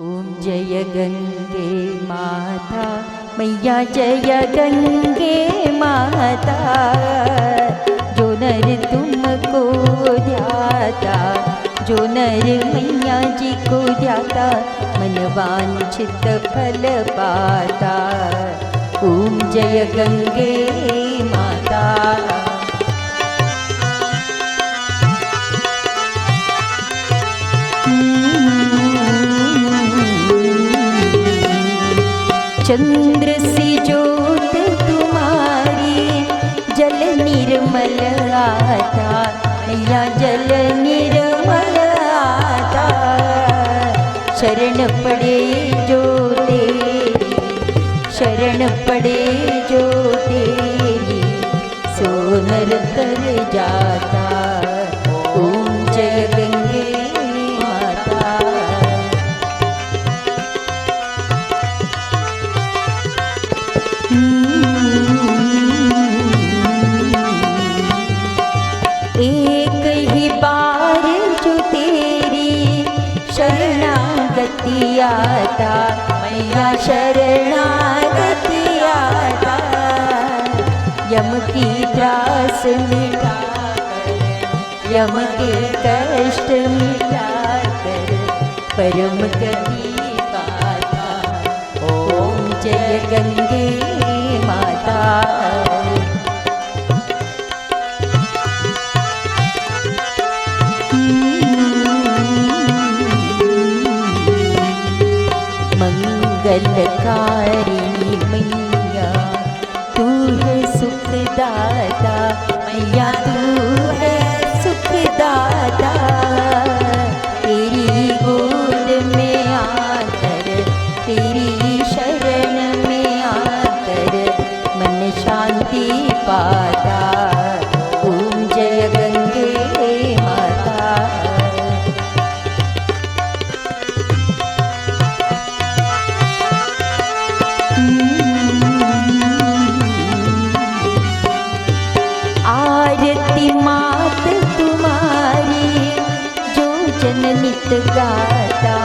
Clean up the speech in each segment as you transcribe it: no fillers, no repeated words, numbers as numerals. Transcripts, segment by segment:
ओम जय गंगे माता मैया जय गंगे माता, जो नर तुमको ध्याता, जो नर मैया जी को ध्याता, मन वांछित फल पाता। ओम जय गंगे माता। चंद्र सी ज्योत तुम्हारी जल निर्मल आता, मैया जल निर्मल आता। शरण पड़े जो तेरी, शरण पड़े जो तेरी, सो नर तर जाता। ओम जय गंगे माता। एक ही बार जो तेरी शरणागति आता, मैया शरणागति आता। यम की त्रास मिटा कर, यम के कष्ट मिटा कर, परम गति पाता। ओम जय गंगे माता। मंगलकारिणी मैया तू है सुखदाता, मैया तू है सुखदाता। तेरी गोद में आकर, तेरी शरण में आकर, मन शांति पाता। ओम जय गंगे माता। आरती मात तुम्हारी जो जन नित गाता,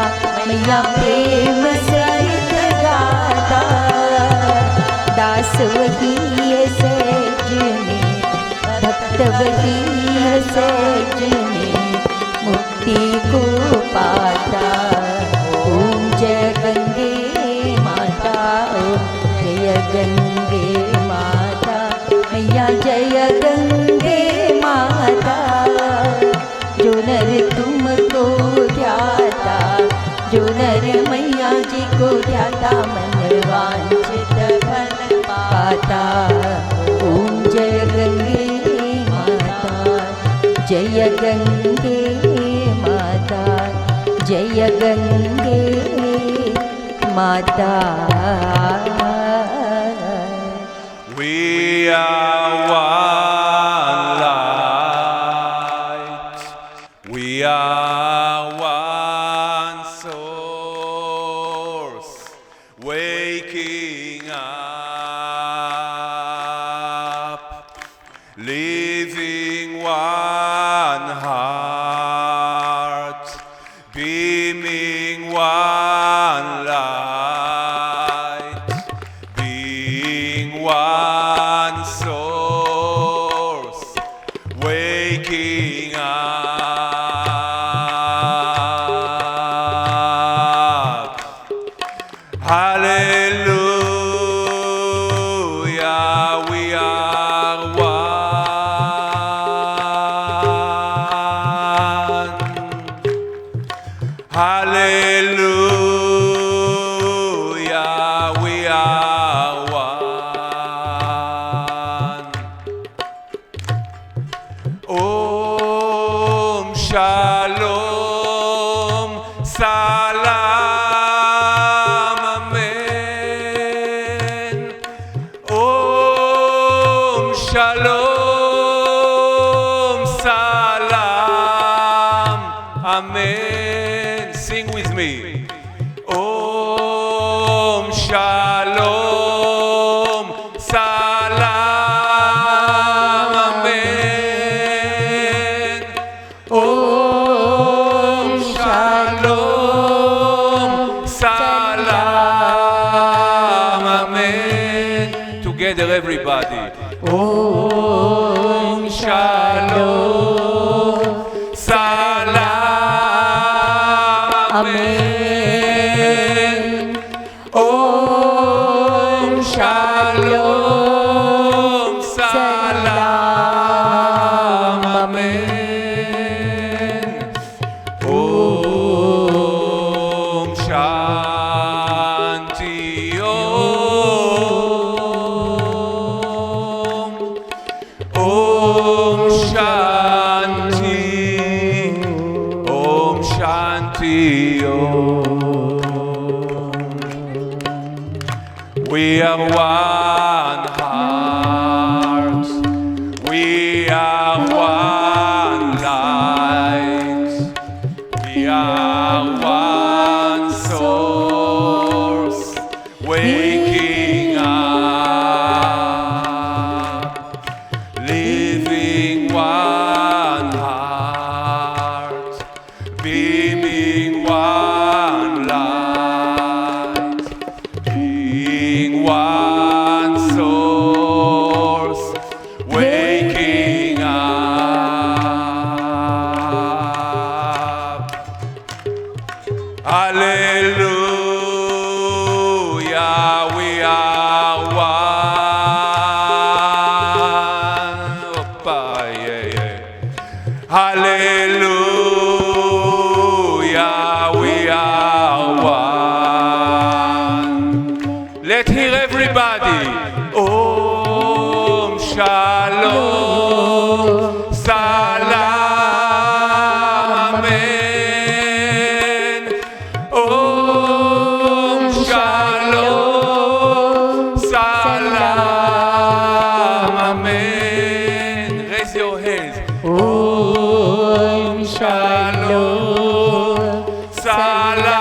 मैया प्रेम सहित गाता। दास वही है सहज में, भक्त वही है सहज में, मुक्ति को पाता। ओम जय गंगे माता। जय गंगे माता मैया जय गंगे माता। जो नर तुमको ध्याता, जो नर मैया जी को ध्याता, मन वांछित फल पाता। ओम जय गंगे माता। जय गंगे माता। जय गंगे माता। We are one light, we are one source, waking up, living one heart, beaming one light, being one source, waking up. Hallelujah, we are one. Hallelujah, we are one. Om Shalom Salam Amen. Om Shalom Salam Amen. Sing with me. Om Shalom Salam Amen. Om Shalom everybody. Om Shalom Salam. Amen. Om Shalom Salam. Amen. Om Shanti Om. Om Shanti. Om Shanti Om. We are one heart. We are one light. We are one source waking up, living one heart, beaming one light, being one source waking up. Hallelujah, we are one. Oppa, yeah, yeah. Hallelujah, we are one. Let's hear everybody. Om Shalom Salam. Amen. Om Shalom Salam. Amen. Raise your hands. Om Shalom Salam.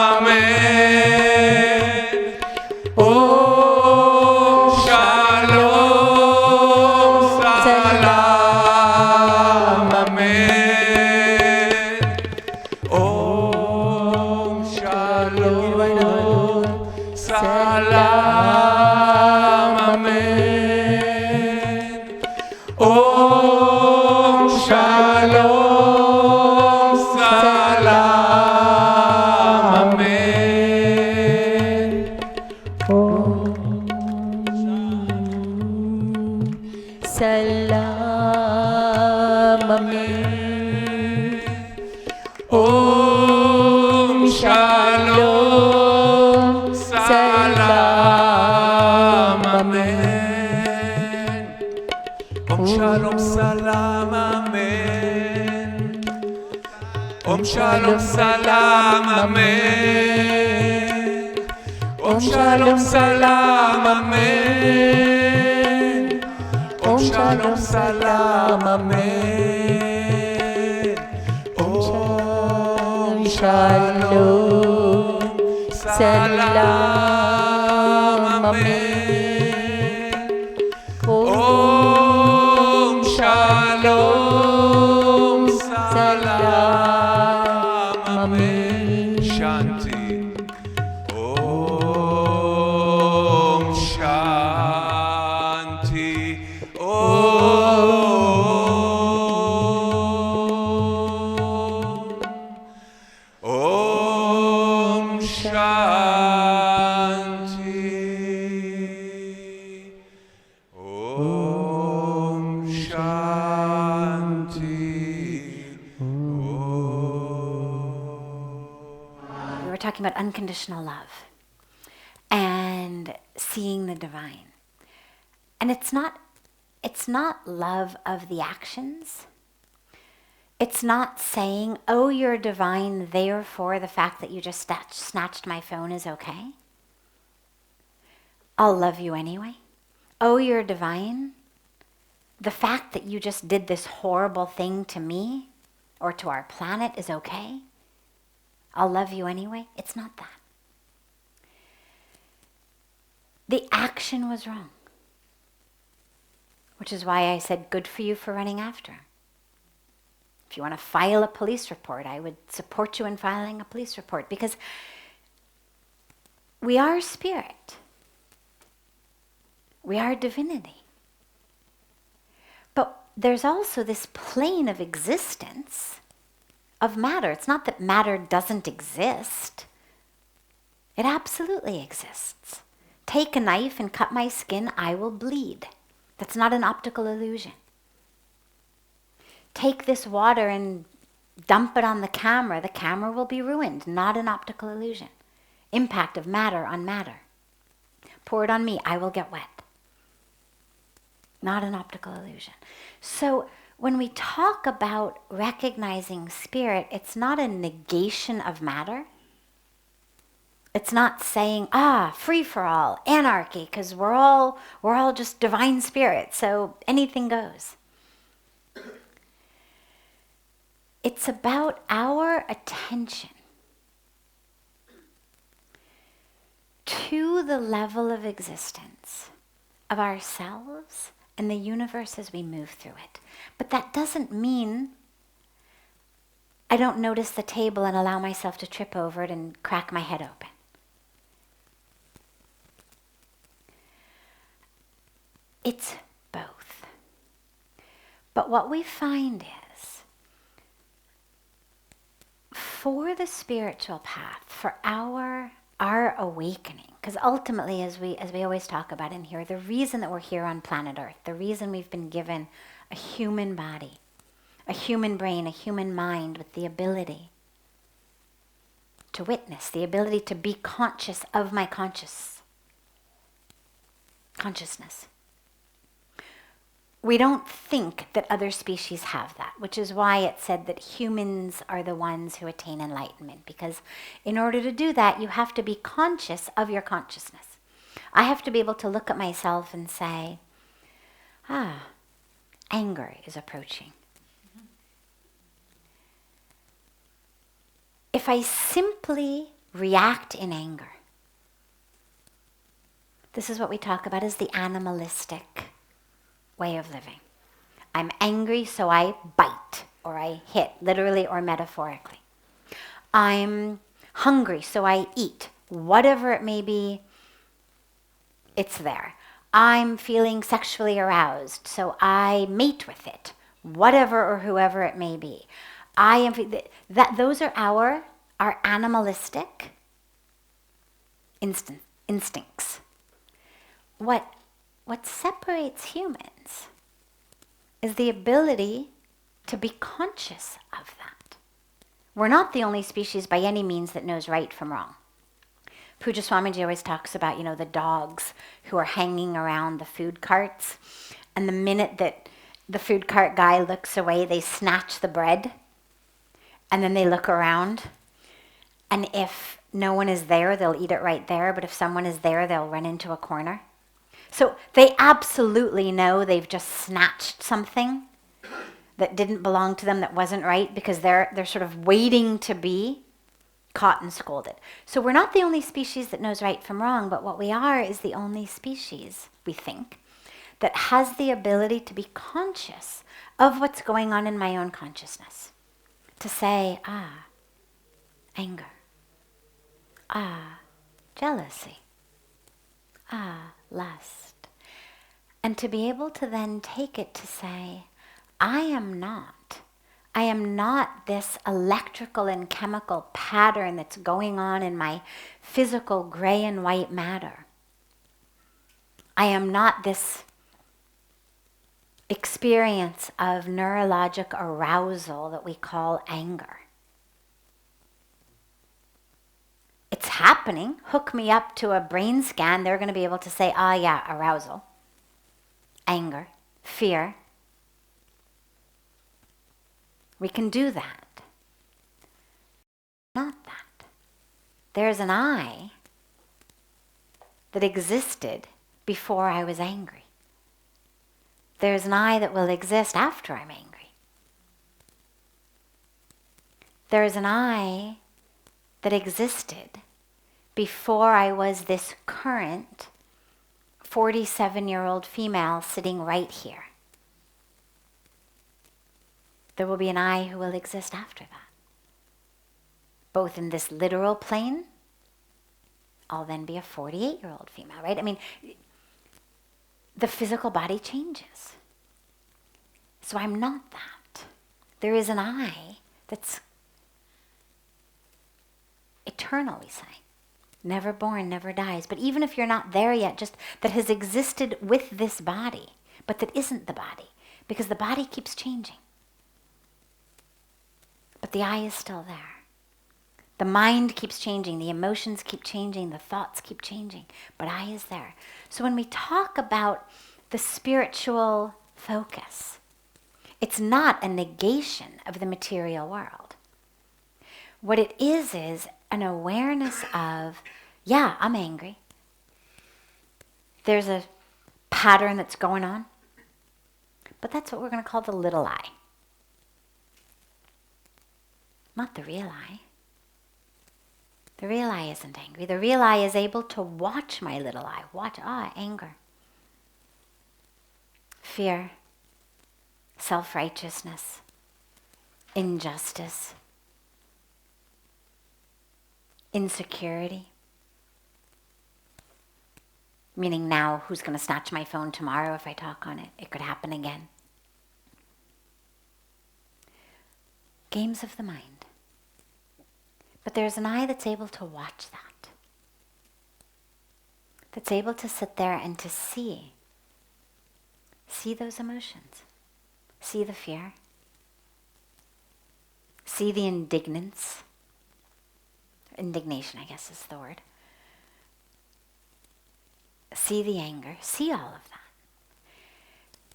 Amen. Om Shalom Salam. Amen. Om Shalom Salam. Amen. Om Shalom Salam. Amen. Salam. Amen. Om Shalom Salam. Amen. Om Shalom Salam. Amen. Om Shalom Salam. Amen. Om Shalom Salam. Amen. Om Shalom Salam. Amen. Om Shalom Salam. Amen. Om Shalom Salam. Amen. Shanti. Om Shanti. Om Shanti. Om Shanti. We were talking about unconditional love and seeing the divine. And it's not love of the actions. It's not saying, oh, you're divine, therefore the fact that you just snatched my phone is okay. I'll love you anyway. Oh, you're divine. The fact that you just did this horrible thing to me or to our planet is okay. I'll love you anyway. It's not that. The action was wrong. Which is why I said, good for you for running after. If you want to file a police report, I would support you in filing a police report, because we are spirit. We are divinity. But there's also this plane of existence of matter. It's not that matter doesn't exist. It absolutely exists. Take a knife and cut my skin, I will bleed. That's not an optical illusion. Take this water and dump it on the camera will be ruined, not an optical illusion. Impact of matter on matter. Pour it on me, I will get wet. Not an optical illusion. So when we talk about recognizing spirit, it's not a negation of matter. It's not saying, free for all, anarchy, because we're all just divine spirit, so anything goes. It's about our attention to the level of existence of ourselves and the universe as we move through it. But that doesn't mean I don't notice the table and allow myself to trip over it and crack my head open. It's both. But what we find is, for the spiritual path, for our awakening, because ultimately, as we always talk about in here, the reason that we're here on planet Earth, the reason we've been given a human body, a human brain, a human mind with the ability to witness, the ability to be conscious of my consciousness. We don't think that other species have that, which is why it said that humans are the ones who attain enlightenment, because in order to do that, you have to be conscious of your consciousness. I have to be able to look at myself and say, anger is approaching. If I simply react in anger, this is what we talk about as the animalistic way of living. I'm angry, so I bite, or I hit, literally or metaphorically. I'm hungry, so I eat. Whatever it may be, it's there. I'm feeling sexually aroused, so I mate with it. Whatever or whoever it may be. Those are our animalistic instincts. What separates humans is the ability to be conscious of that. We're not the only species by any means that knows right from wrong. Pujya Swamiji always talks about, the dogs who are hanging around the food carts, and the minute that the food cart guy looks away, they snatch the bread, and then they look around, and if no one is there, they'll eat it right there, but if someone is there, they'll run into a corner. So they absolutely know they've just snatched something that didn't belong to them, that wasn't right, because they're sort of waiting to be caught and scolded. So we're not the only species that knows right from wrong, but what we are is the only species, we think, that has the ability to be conscious of what's going on in my own consciousness. To say, anger. Jealousy. Lust. And to be able to then take it to say, I am not this electrical and chemical pattern that's going on in my physical gray and white matter. I am not this experience of neurologic arousal that we call anger. It's happening. Hook me up to a brain scan, they're going to be able to say, arousal, anger, fear. We can do that. Not that. There's an I that existed before I was angry. There's an I that will exist after I'm angry. There's an I that existed before I was this current 47-year-old female sitting right here. There will be an I who will exist after that. Both in this literal plane, I'll then be a 48-year-old female, right? I mean, the physical body changes. So I'm not that. There is an I that's eternal, we say. Never born, never dies. But even if you're not there yet, just that has existed with this body, but that isn't the body, because the body keeps changing. But the I is still there. The mind keeps changing, the emotions keep changing, the thoughts keep changing, but I is there. So when we talk about the spiritual focus, it's not a negation of the material world. What it is an awareness of, yeah, I'm angry. There's a pattern that's going on, but that's what we're going to call the little I. Not the real I. The real I isn't angry. The real I is able to watch my little I. Watch, anger. Fear. Self-righteousness. Injustice. Insecurity. Meaning now, who's going to snatch my phone tomorrow if I talk on it? It could happen again. Games of the mind. But there's an I that's able to watch that. That's able to sit there and to see. See those emotions. See the fear. See the indignance. Indignation, I guess is the word. See the anger. See all of that.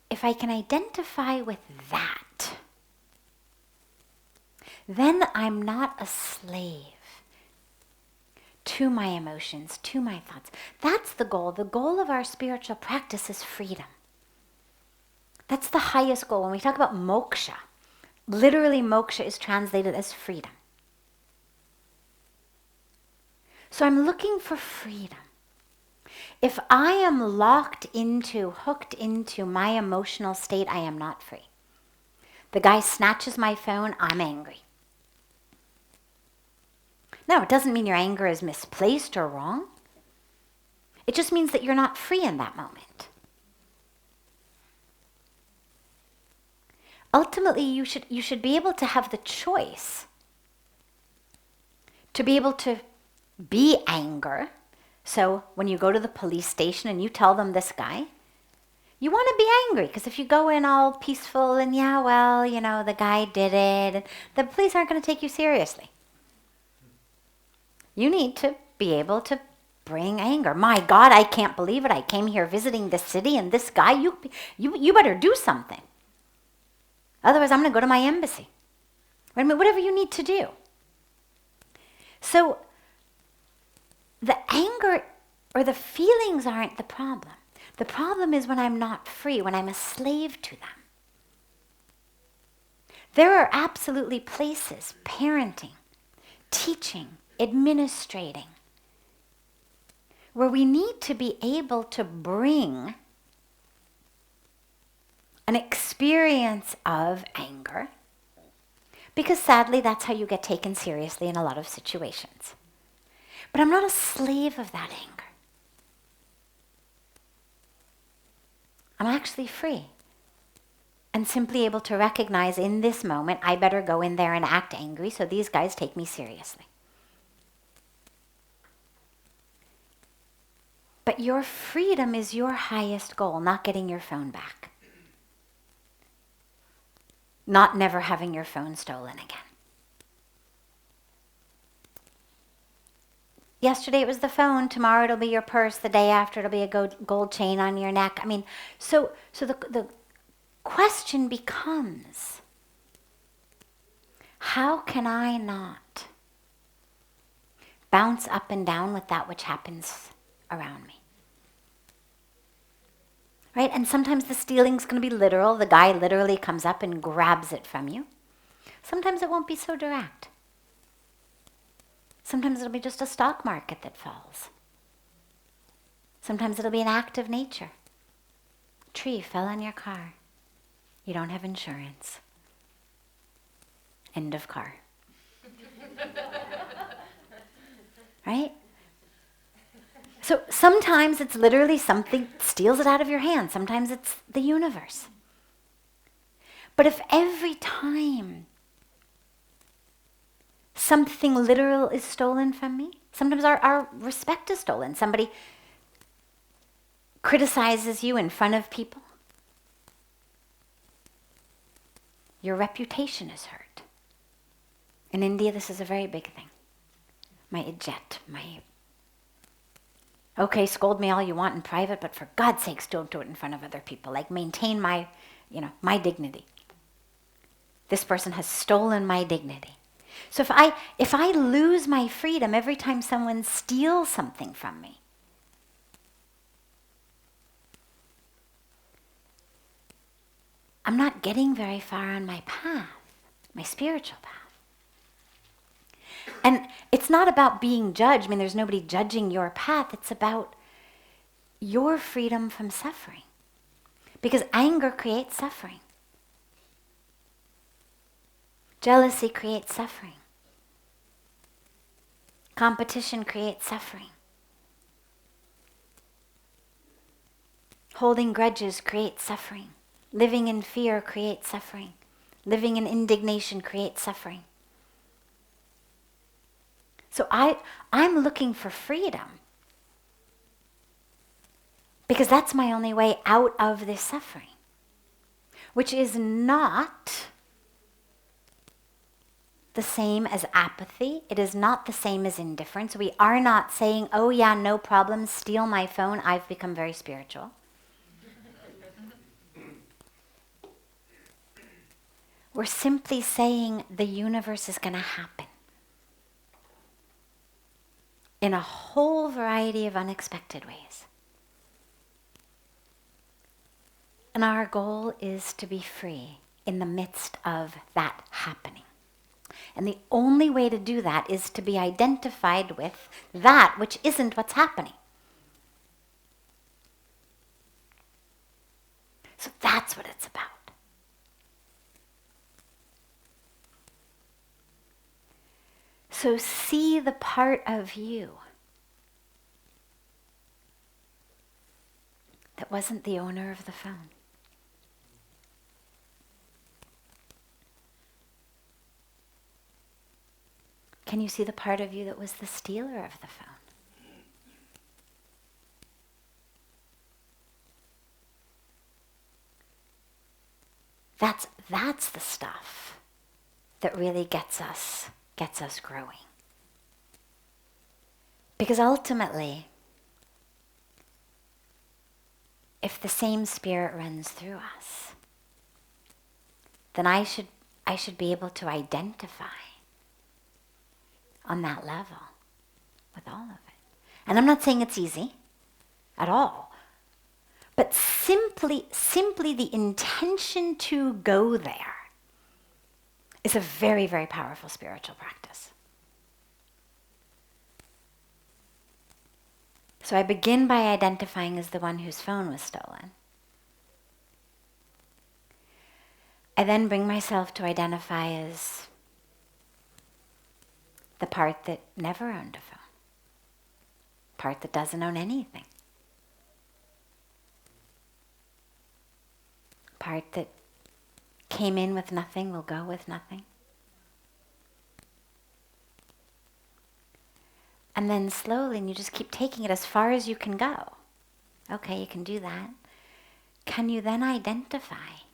If I can identify with that, then I'm not a slave to my emotions, to my thoughts. That's the goal. The goal of our spiritual practice is freedom. That's the highest goal. When we talk about moksha, literally moksha is translated as freedom. So I'm looking for freedom. If I am hooked into my emotional state, I am not free. The guy snatches my phone, I'm angry. No, it doesn't mean your anger is misplaced or wrong. It just means that you're not free in that moment. Ultimately, you should be able to have the choice to be able to be anger. So when you go to the police station and you tell them this guy, you want to be angry, because if you go in all peaceful and the guy did it, and the police aren't going to take you seriously. You need to be able to bring anger. My God, I can't believe it. I came here visiting this city, and this guy, you better do something. Otherwise, I'm going to go to my embassy. Whatever you need to do. So the anger or the feelings aren't the problem. The problem is when I'm not free, when I'm a slave to them. There are absolutely places, parenting, teaching, administrating, where we need to be able to bring an experience of anger, because sadly that's how you get taken seriously in a lot of situations. But I'm not a slave of that anger. I'm actually free and simply able to recognize in this moment, I better go in there and act angry so these guys take me seriously. But your freedom is your highest goal, not getting your phone back. Not never having your phone stolen again. Yesterday it was the phone, tomorrow it'll be your purse, the day after it'll be a gold chain on your neck. So the question becomes, how can I not bounce up and down with that which happens around me? Right? And sometimes the stealing's going to be literal. The guy literally comes up and grabs it from you. Sometimes it won't be so direct. Sometimes it'll be just a stock market that falls. Sometimes it'll be an act of nature. A tree fell on your car. You don't have insurance. End of car. Right? So sometimes it's literally something steals it out of your hand. Sometimes it's the universe. But if every time something literal is stolen from me, sometimes our respect is stolen. Somebody criticizes you in front of people. Your reputation is hurt. In India, this is a very big thing. My ijat, okay, scold me all you want in private, but for God's sakes, don't do it in front of other people. Like, maintain my dignity. This person has stolen my dignity. So if I lose my freedom every time someone steals something from me, I'm not getting very far on my path, my spiritual path. And it's not about being judged. I mean, there's nobody judging your path. It's about your freedom from suffering. Because anger creates suffering. Jealousy creates suffering. Competition creates suffering. Holding grudges creates suffering. Living in fear creates suffering. Living in indignation creates suffering. So I'm looking for freedom because that's my only way out of this suffering, which is not the same as apathy. It is not the same as indifference. We are not saying, oh yeah, no problem, steal my phone, I've become very spiritual. We're simply saying the universe is going to happen in a whole variety of unexpected ways. And our goal is to be free in the midst of that happening. And the only way to do that is to be identified with that which isn't what's happening. So that's what it's about. So see the part of you that wasn't the owner of the phone. Can you see the part of you that was the stealer of the phone? That's the stuff that really gets us growing. Because ultimately, if the same spirit runs through us, then I should be able to identify on that level with all of it. And I'm not saying it's easy at all, but simply the intention to go there is a very, very powerful spiritual practice. So I begin by identifying as the one whose phone was stolen. I then bring myself to identify as the part that never owned a phone, part that doesn't own anything, part that came in with nothing, will go with nothing. And then slowly, and you just keep taking it as far as you can go. Okay, you can do that. Can you then identify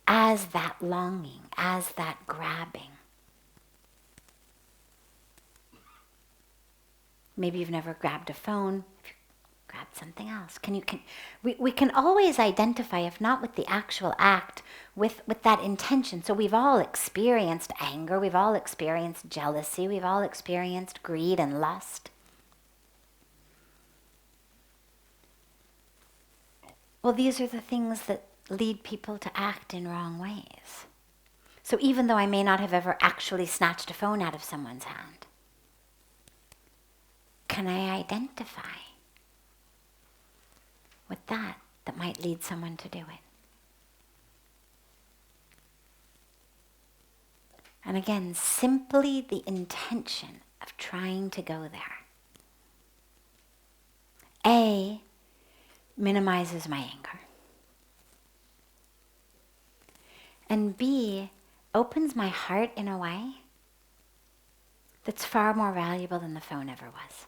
as that longing, as that grabbing? Maybe you've never grabbed a phone. Grab something else. We can always identify, if not with the actual act, with that intention. So we've all experienced anger, we've all experienced jealousy, we've all experienced greed and lust. Well, these are the things that lead people to act in wrong ways. So even though I may not have ever actually snatched a phone out of someone's hand, can I identify with that might lead someone to do it? And again, simply the intention of trying to go there A, minimizes my anger. And B, opens my heart in a way that's far more valuable than the phone ever was.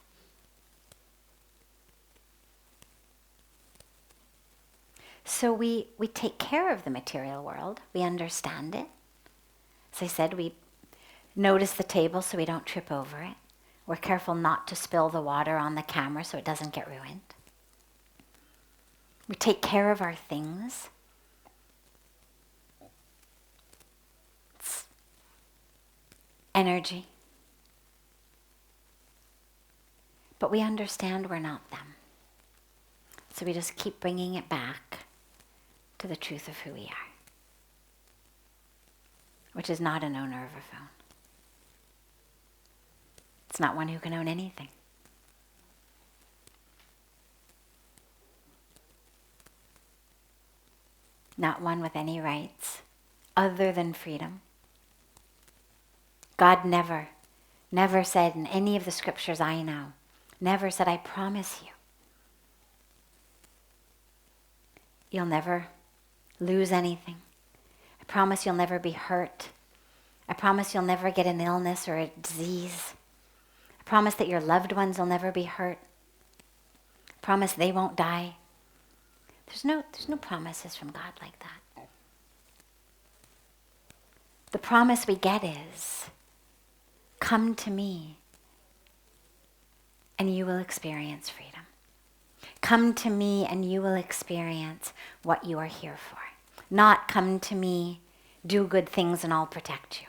So we take care of the material world. We understand it. As I said, we notice the table so we don't trip over it. We're careful not to spill the water on the camera so it doesn't get ruined. We take care of our things. It's energy. But we understand we're not them. So we just keep bringing it back to the truth of who we are, which is not an owner of a phone. It's not one who can own anything. Not one with any rights other than freedom. God never said in any of the scriptures I know, never said, I promise you, you'll never lose anything. I promise you'll never be hurt. I promise you'll never get an illness or a disease. I promise that your loved ones will never be hurt. I promise they won't die. There's no promises from God like that. The promise we get is, come to me and you will experience freedom. Come to me and you will experience what you are here for. Not come to me, do good things and I'll protect you.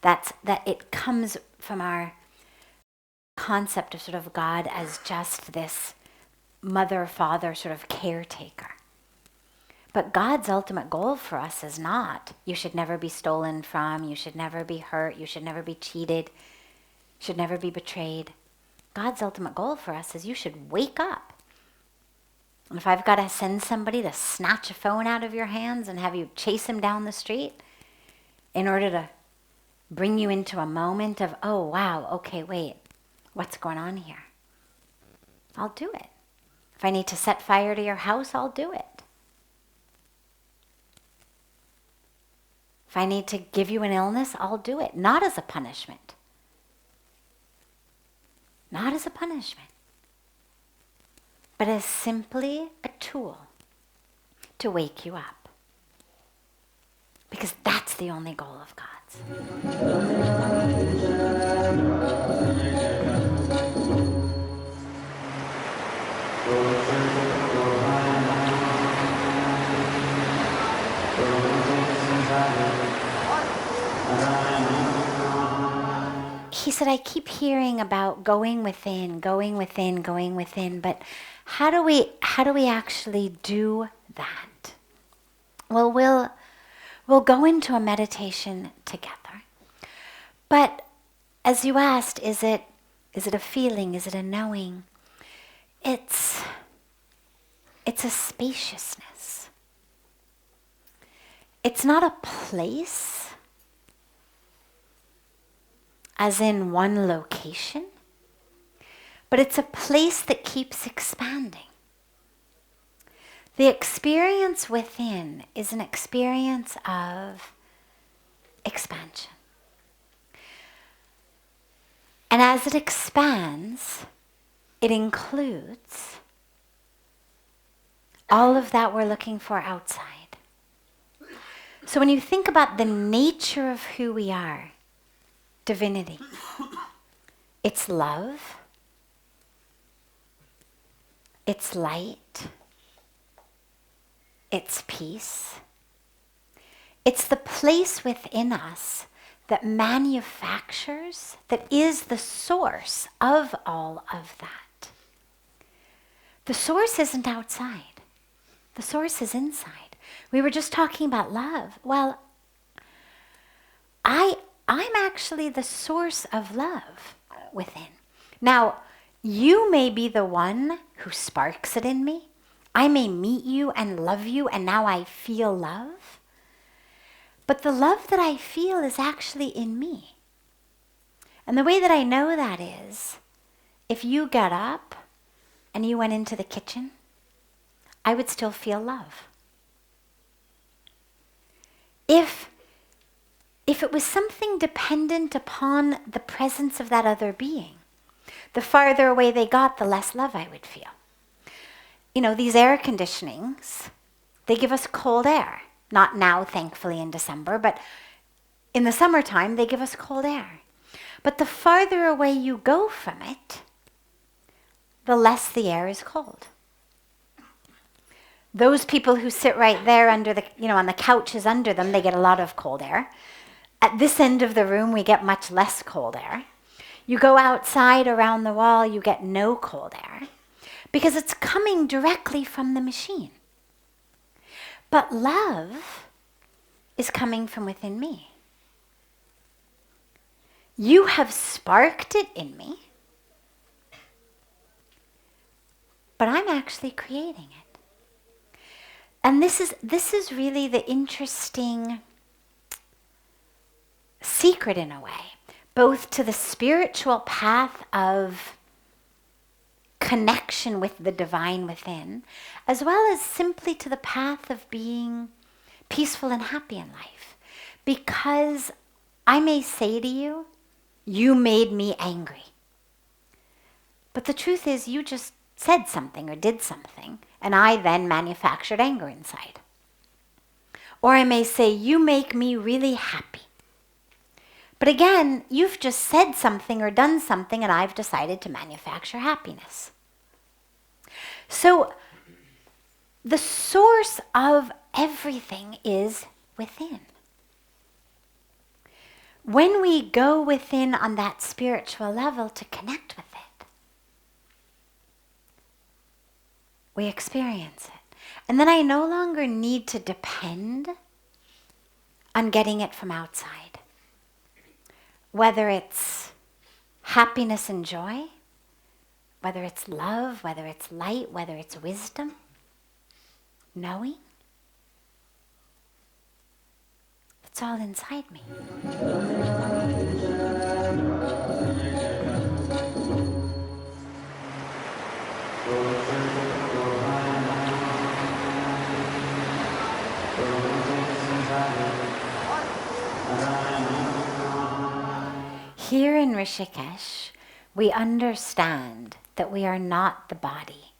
That it comes from our concept of sort of God as just this mother, father sort of caretaker. But God's ultimate goal for us is not, you should never be stolen from, you should never be hurt, you should never be cheated, you should never be betrayed. God's ultimate goal for us is you should wake up. And if I've got to send somebody to snatch a phone out of your hands and have you chase him down the street in order to bring you into a moment of, oh, wow, okay, wait, what's going on here? I'll do it. If I need to set fire to your house, I'll do it. If I need to give you an illness, I'll do it. Not as a punishment. Not as a punishment. But as simply a tool to wake you up. Because that's the only goal of God's. He said, I keep hearing about going within, but how do we actually do that? Well, we'll go into a meditation together. But as you asked, is it a feeling? Is it a knowing? It's a spaciousness. It's not a place, as in one location, but it's a place that keeps expanding. The experience within is an experience of expansion. And as it expands, it includes all of that we're looking for outside. So when you think about the nature of who we are, divinity, it's love, it's light, it's peace. It's the place within us that manufactures, that is the source of all of that. The source isn't outside. The source is inside. We were just talking about love. Well, I'm actually the source of love within. Now, you may be the one who sparks it in me. I may meet you and love you, and now I feel love. But the love that I feel is actually in me. And the way that I know that is, if you got up and you went into the kitchen, I would still feel love. If it was something dependent upon the presence of that other being, the farther away they got, the less love I would feel. You know, these air conditionings, they give us cold air. Not now, thankfully, in December, but in the summertime, they give us cold air. But the farther away you go from it, the less the air is cold. Those people who sit right there under the, on the couches under them, they get a lot of cold air. At this end of the room, we get much less cold air. You go outside around the wall, you get no cold air because it's coming directly from the machine. But love is coming from within me. You have sparked it in me, but I'm actually creating it. And this is really the interesting secret in a way, both to the spiritual path of connection with the divine within, as well as simply to the path of being peaceful and happy in life. Because I may say to you, you made me angry. But the truth is, you just said something or did something, and I then manufactured anger inside. Or I may say, you make me really happy. But again, you've just said something or done something, and I've decided to manufacture happiness. So the source of everything is within. When we go within on that spiritual level to connect with it, we experience it. And then I no longer need to depend on getting it from outside. Whether it's happiness and joy, whether it's love, whether it's light, whether it's wisdom, knowing, it's all inside me. Here in Rishikesh, we understand that we are not the body,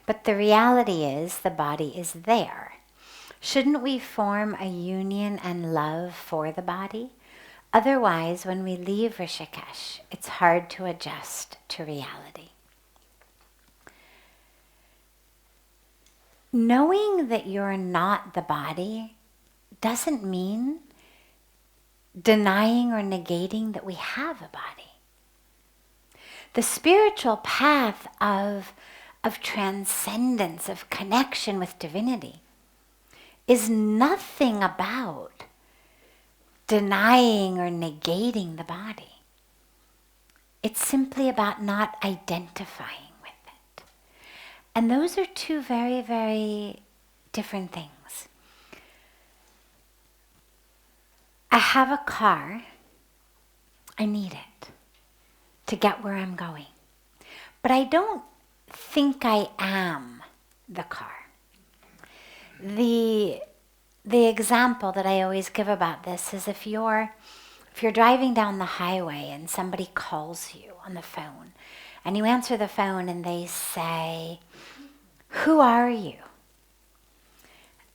but the reality is the body is there. Shouldn't we form a union and love for the body? Otherwise, when we leave Rishikesh, it's hard to adjust to reality. Knowing that you're not the body doesn't mean denying or negating that we have a body. The spiritual path of transcendence, of connection with divinity, is nothing about denying or negating the body. It's simply about not identifying with it. And those are two very, very different things. I have a car. I need it to get where I'm going. But I don't think I am the car. The example that I always give about this is if you're driving down the highway and somebody calls you on the phone and you answer the phone and they say, "Who are you?"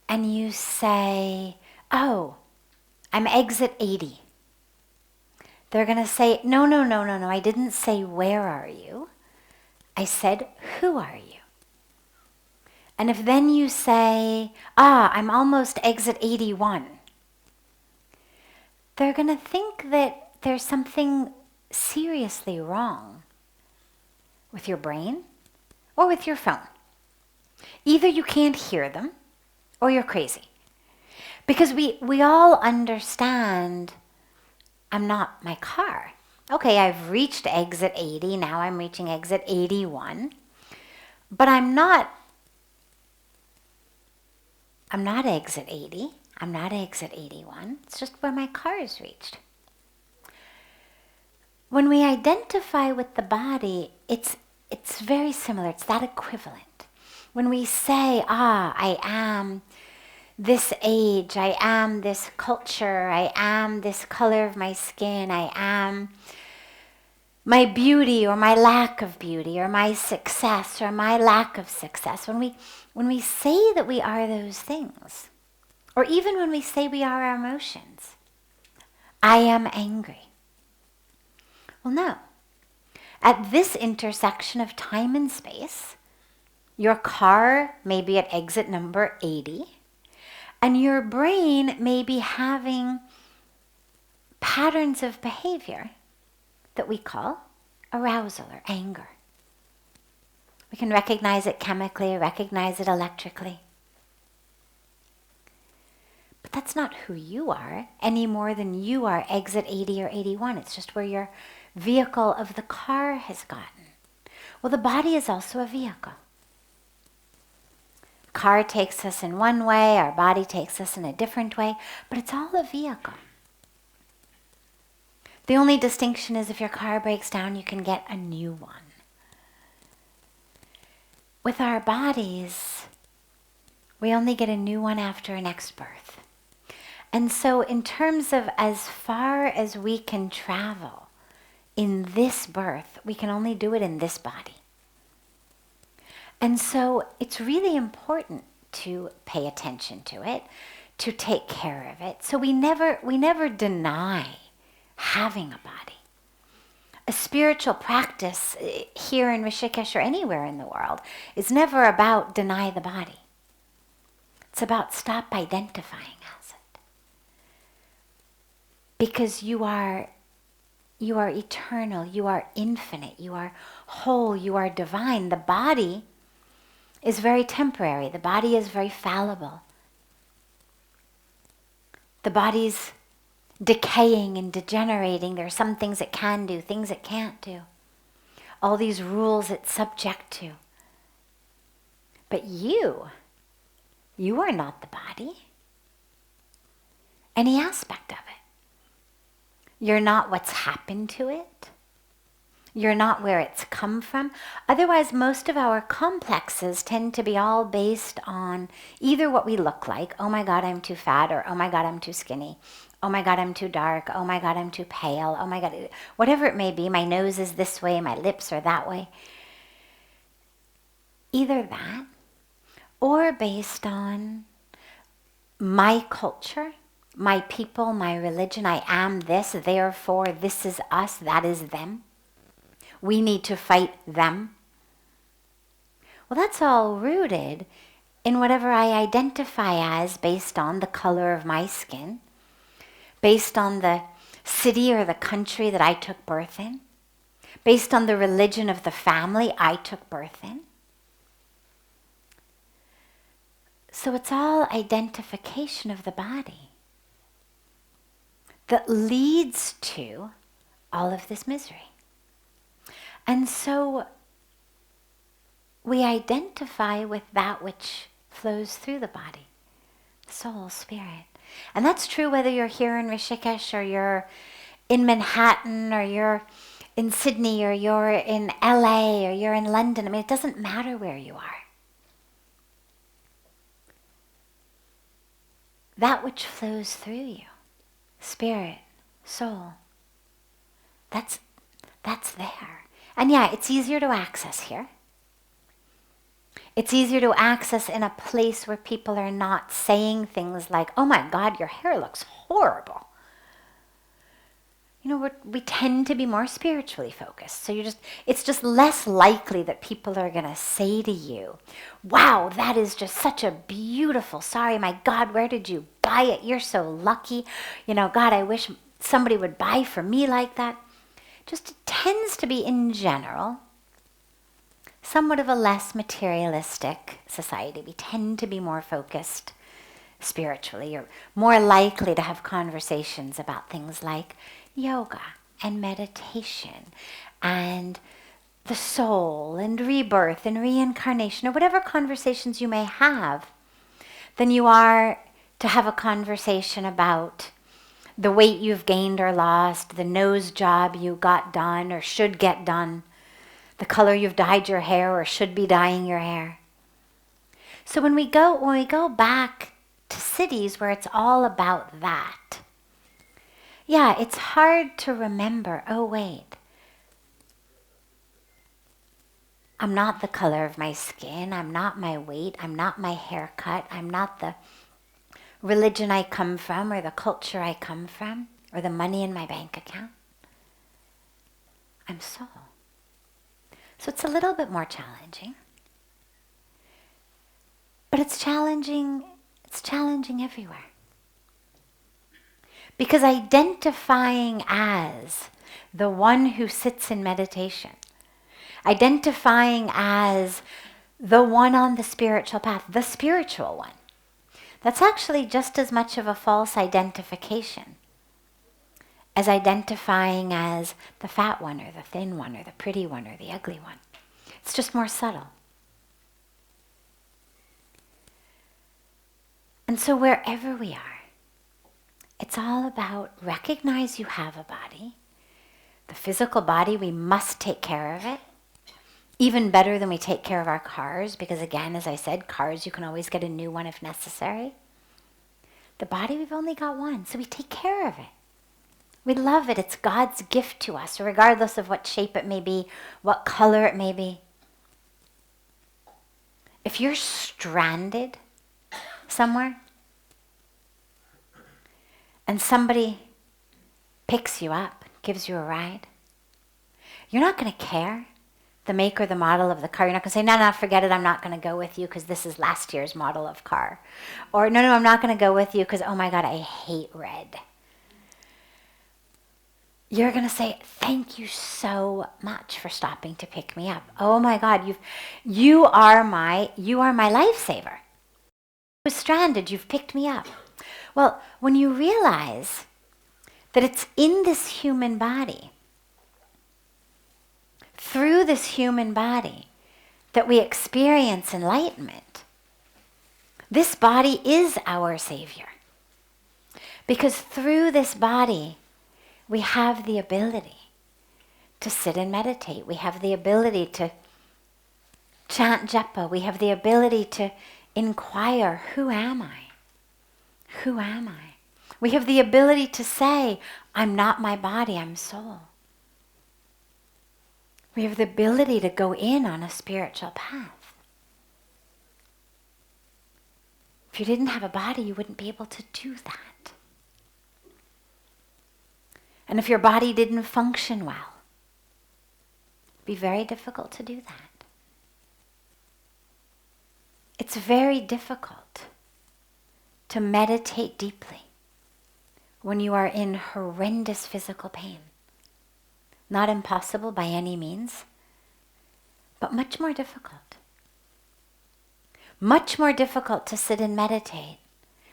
And you say, "Oh, I'm exit 80. They're going to say, no, I didn't say where are you. I said, who are you? And if then you say, I'm almost exit 81, they're going to think that there's something seriously wrong with your brain or with your phone. Either you can't hear them or you're crazy. Because we all understand I'm not my car. Okay, I've reached exit 80, now I'm reaching exit 81. But I'm not exit 80, I'm not exit 81. It's just where my car is reached. when we identify with the body, it's very similar. It's that equivalent. When we say, I am this age, I am this culture, I am this color of my skin, I am my beauty or my lack of beauty, or my success or my lack of success. When we say that we are those things, or even when we say we are our emotions, I am angry. Well, no. At this intersection of time and space, your car may be at exit number 80, and your brain may be having patterns of behavior that we call arousal or anger. We can recognize it chemically, recognize it electrically. But that's not who you are any more than you are exit 80 or 81. It's just where your vehicle of the car has gotten. Well, the body is also a vehicle. Car takes us in one way, our body takes us in a different way, but it's all a vehicle. The only distinction is if your car breaks down, you can get a new one. With our bodies, we only get a new one after a next birth. And so in terms of as far as we can travel in this birth, we can only do it in this body. And so it's really important to pay attention to it, to take care of it. So we never deny having a body. A spiritual practice here in Rishikesh or anywhere in the world is never about deny the body. It's about stop identifying as it. Because you are eternal, you are infinite, you are whole, you are divine. The body is very temporary. The body is very fallible. The body's decaying and degenerating. There are some things it can do, things it can't do. All these rules it's subject to. But you are not the body. Any aspect of it. You're not what's happened to it. You're not where it's come from. Otherwise, most of our complexes tend to be all based on either what we look like, oh my God, I'm too fat, or oh my God, I'm too skinny, oh my God, I'm too dark, oh my God, I'm too pale, oh my God, whatever it may be, my nose is this way, my lips are that way. Either that, or based on my culture, my people, my religion, I am this, therefore this is us, that is them. We need to fight them. Well, that's all rooted in whatever I identify as based on the color of my skin, based on the city or the country that I took birth in, based on the religion of the family I took birth in. So it's all identification of the body that leads to all of this misery. And so we identify with that which flows through the body, soul, spirit. And that's true whether you're here in Rishikesh, or you're in Manhattan, or you're in Sydney, or you're in LA, or you're in London. I mean, it doesn't matter where you are. That which flows through you, spirit, soul, that's there. And yeah, it's easier to access here. It's easier to access in a place where people are not saying things like, oh my God, your hair looks horrible. You know, we tend to be more spiritually focused. So it's just less likely that people are going to say to you, wow, that is just such a beautiful sari. My God, where did you buy it? You're so lucky. You know, God, I wish somebody would buy for me like that. Just it tends to be, in general, somewhat of a less materialistic society. We tend to be more focused spiritually. You're more likely to have conversations about things like yoga and meditation and the soul and rebirth and reincarnation, or whatever conversations you may have, than you are to have a conversation about the weight you've gained or lost, the nose job you got done or should get done, the color you've dyed your hair or should be dyeing your hair. So when we go back to cities where it's all about that, yeah, it's hard to remember, oh wait, I'm not the color of my skin, I'm not my weight, I'm not my haircut, I'm not the religion I come from or the culture I come from or the money in my bank account. I'm soul. So it's a little bit more challenging. But it's challenging everywhere. Because identifying as the one who sits in meditation, identifying as the one on the spiritual path, the spiritual one, that's actually just as much of a false identification as identifying as the fat one or the thin one or the pretty one or the ugly one. It's just more subtle. And so wherever we are, it's all about recognize you have a body. The physical body, we must take care of it. Even better than we take care of our cars, because again, as I said, cars, you can always get a new one if necessary. The body, we've only got one, so we take care of it. We love it. It's God's gift to us, regardless of what shape it may be, what color it may be. If you're stranded somewhere and somebody picks you up, gives you a ride, you're not going to care the make or the model of the car. You're not going to say, no, forget it, I'm not going to go with you because this is last year's model of car. Or no, I'm not going to go with you because, oh my God, I hate red. You're going to say, thank you so much for stopping to pick me up. Oh my God, you are my lifesaver. I was stranded, you've picked me up. Well, when you realize that it's in this human body, through this human body, that we experience enlightenment, this body is our savior. Because through this body, we have the ability to sit and meditate. We have the ability to chant japa. We have the ability to inquire, who am I? Who am I? We have the ability to say, I'm not my body, I'm soul. We have the ability to go in on a spiritual path. If you didn't have a body, you wouldn't be able to do that. And if your body didn't function well, it'd be very difficult to do that. It's very difficult to meditate deeply when you are in horrendous physical pain. Not impossible by any means, but much more difficult. Much more difficult to sit and meditate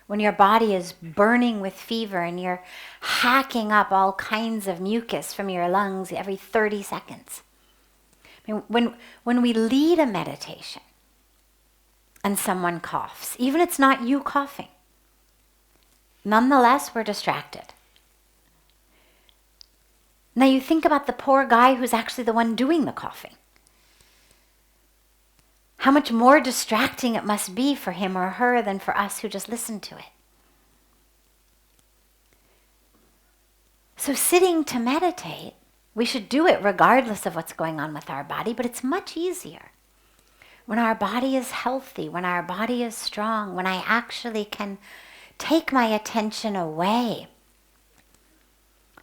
when your body is burning with fever and you're hacking up all kinds of mucus from your lungs every 30 seconds. I mean, when we lead a meditation and someone coughs, even if it's not you coughing, nonetheless, we're distracted. Now you think about the poor guy who's actually the one doing the coughing. How much more distracting it must be for him or her than for us who just listen to it. So sitting to meditate, we should do it regardless of what's going on with our body, but it's much easier when our body is healthy, when our body is strong, when I actually can take my attention away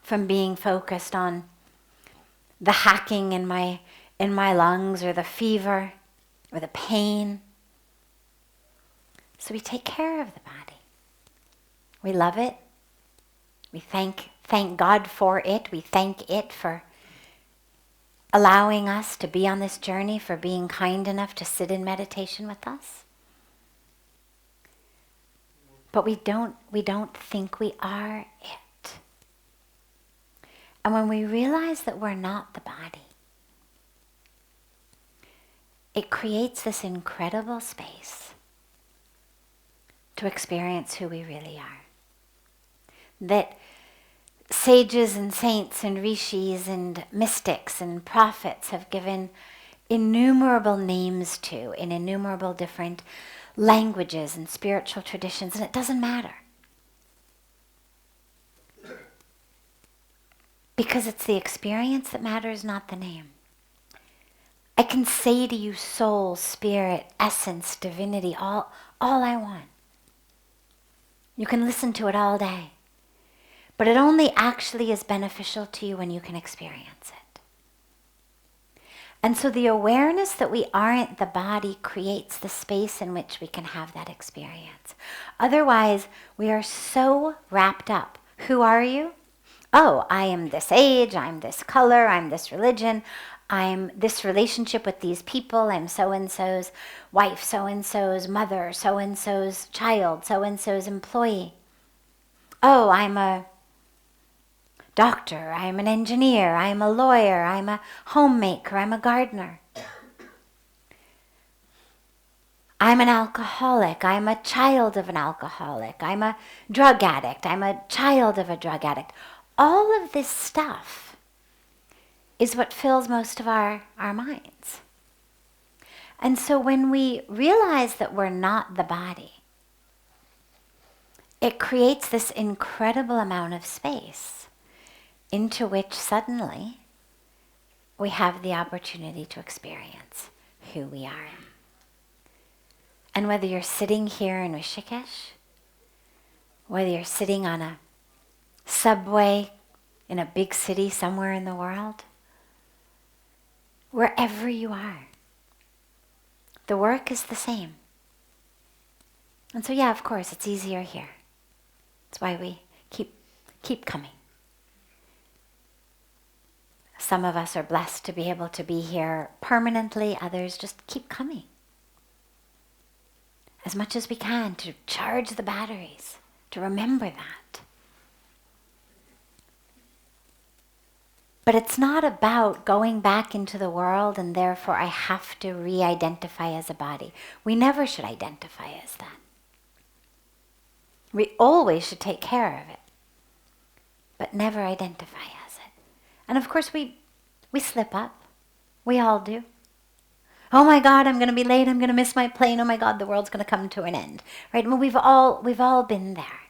from being focused on the hacking in my lungs or the fever or the pain. So we take care of the body. We love it. We thank God for it. We thank it for allowing us to be on this journey, for being kind enough to sit in meditation with us. But we don't think we are it. And when we realize that we're not the body, it creates this incredible space to experience who we really are. That sages and saints and rishis and mystics and prophets have given innumerable names to in innumerable different languages and spiritual traditions, and it doesn't matter. Because it's the experience that matters, not the name. I can say to you soul, spirit, essence, divinity, all I want. You can listen to it all day. But it only actually is beneficial to you when you can experience it. And so the awareness that we aren't the body creates the space in which we can have that experience. Otherwise, we are so wrapped up. Who are you? Oh, I am this age, I'm this color, I'm this religion, I'm this relationship with these people, I'm so-and-so's wife, so-and-so's mother, so-and-so's child, so-and-so's employee. Oh, I'm a doctor, I'm an engineer, I'm a lawyer, I'm a homemaker, I'm a gardener. I'm an alcoholic, I'm a child of an alcoholic, I'm a drug addict, I'm a child of a drug addict. All of this stuff is what fills most of our minds. And so when we realize that we're not the body, it creates this incredible amount of space into which suddenly we have the opportunity to experience who we are. And whether you're sitting here in Rishikesh, whether you're sitting on a subway in a big city somewhere in the world, wherever you are, the work is the same. And so yeah, of course, it's easier here. That's why we keep coming. Some of us are blessed to be able to be here permanently, others just keep coming. As much as we can to charge the batteries, to remember that. But it's not about going back into the world and therefore I have to re-identify as a body. We never should identify as that. We always should take care of it, but never identify as it. And of course we slip up. We all do. Oh my God, I'm going to be late. I'm going to miss my plane. Oh my God, the world's going to come to an end. Right? Well, we've all been there.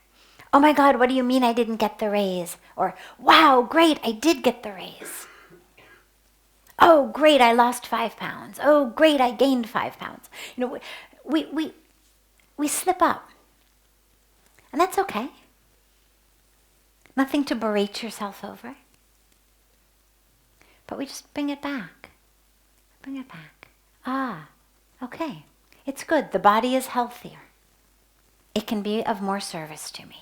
Oh my God, what do you mean I didn't get the raise? Or, wow, great, I did get the raise. Oh, great, I lost 5 pounds. Oh, great, I gained 5 pounds. You know, we slip up. And that's okay. Nothing to berate yourself over. But we just bring it back. Bring it back. Ah, okay. It's good. The body is healthier. It can be of more service to me.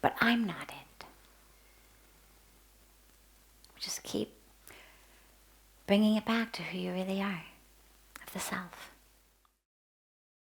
But I'm not it. Just keep bringing it back to who you really are, of the self.